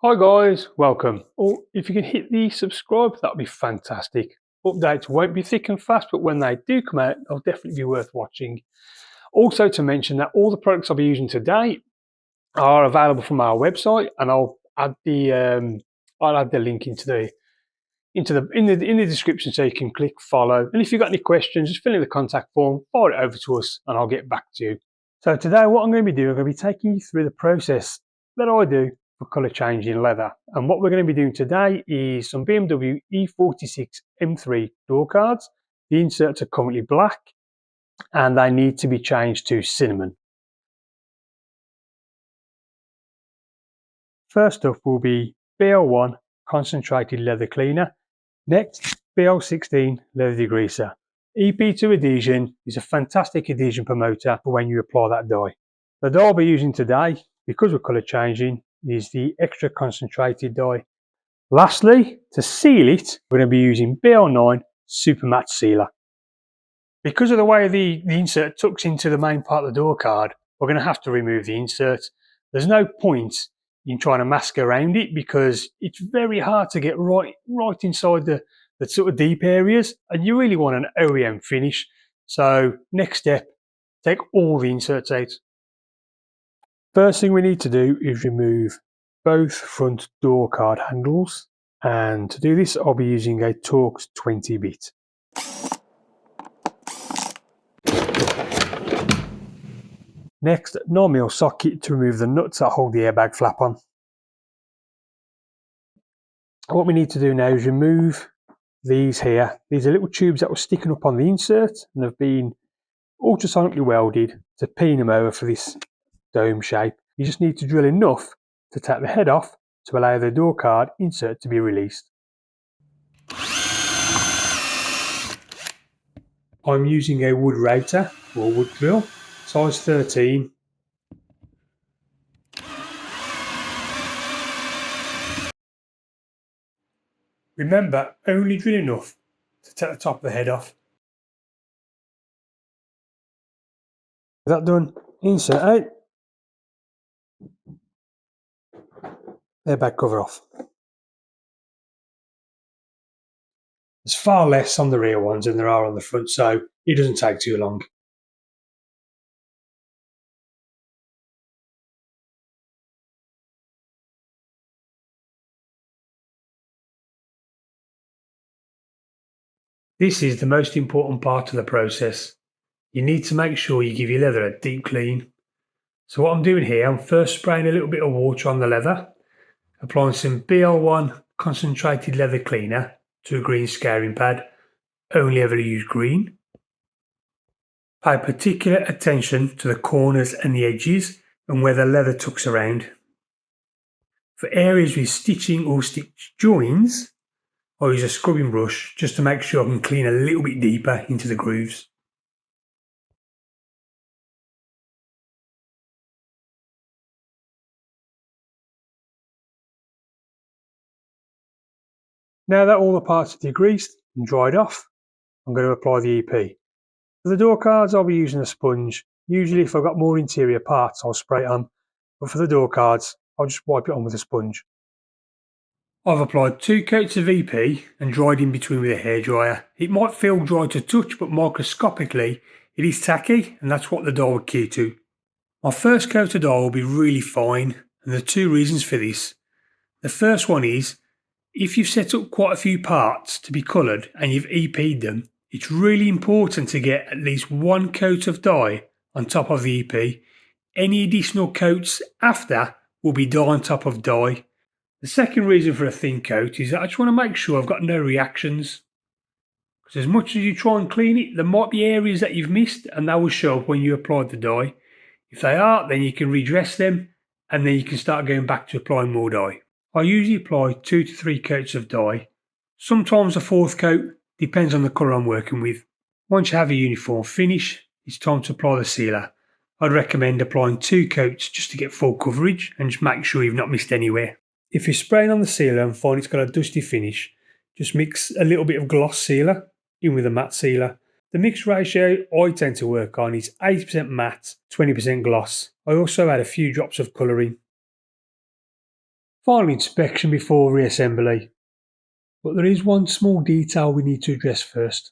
Hi guys, welcome. Or if you can hit the subscribe, that'd be fantastic. Updates won't be thick and fast, but when they do come out, they'll definitely be worth watching. Also to mention that all the products I'll be using today are available from our website, and I'll add the link in the description so you can click follow. And if you've got any questions, just fill in the contact form, fire it over to us, and I'll get back to you. So today, what I'm going to be doing, I'm going to be taking you through the process that I do for colour changing leather. And what we're going to be doing today is some BMW e46 M3 door cards. The inserts are currently black and they need to be changed to cinnamon. First up will be BL1 concentrated leather cleaner. Next, BL16 leather degreaser. EP2 adhesion is a fantastic adhesion promoter for when you apply that dye. The dye I'll be using today, because we're colour changing, is the extra concentrated dye. Lastly, to seal it, we're going to be using BL9 super matte sealer. Because of the way the insert tucks into the main part of the door card, we're going to have to remove the insert. There's no point in trying to mask around it because it's very hard to get right inside the sort of deep areas, and you really want an OEM finish. So next step, take all the inserts out. First thing we need to do is remove both front door card handles, and to do this I'll be using a Torx 20 bit. Next, 9mm socket to remove the nuts that hold the airbag flap on. What we need to do now is remove these here. These are little tubes that were sticking up on the insert and have been ultrasonically welded to pin them over for this dome shape. You just need to drill enough to take the head off to allow the door card insert to be released. I'm using a wood router or wood drill, size 13. Remember, only drill enough to take the top of the head off. With that done, insert out, airbag cover off. There's far less on the rear ones than there are on the front, so it doesn't take too long. This is the most important part of the process. You need to make sure you give your leather a deep clean. So what I'm doing here, I'm first spraying a little bit of water on the leather, applying some BL1 concentrated leather cleaner to a green scouring pad. Only ever use green. Pay particular attention to the corners and the edges and where the leather tucks around. For areas with stitching or stitch joins, I use a scrubbing brush just to make sure I can clean a little bit deeper into the grooves. Now that all the parts are degreased and dried off, I'm going to apply the EP. For the door cards, I'll be using a sponge. Usually if I've got more interior parts, I'll spray it on, but for the door cards, I'll just wipe it on with a sponge. I've applied 2 coats of EP and dried in between with a hairdryer. It might feel dry to touch, but microscopically it is tacky, and that's what the dye will key to. My first coat of dye will be really fine, and there are 2 reasons for this. The first one is, if you've set up quite a few parts to be coloured and you've EP'd them, it's really important to get at least 1 coat of dye on top of the EP. Any additional coats after will be dye on top of dye. The second reason for a thin coat is that I just want to make sure I've got no reactions. Because as much as you try and clean it, there might be areas that you've missed and they will show up when you apply the dye. If they are, then you can redress them and then you can start going back to applying more dye. I usually apply 2 to 3 coats of dye. Sometimes a 4th coat, depends on the colour I'm working with. Once you have a uniform finish, it's time to apply the sealer. I'd recommend applying 2 coats just to get full coverage and just make sure you've not missed anywhere. If you're spraying on the sealer and find it's got a dusty finish, just mix a little bit of gloss sealer in with a matte sealer. The mixed ratio I tend to work on is 80% matte, 20% gloss. I also add a few drops of colour in. Final inspection before reassembly. But there is one small detail we need to address first.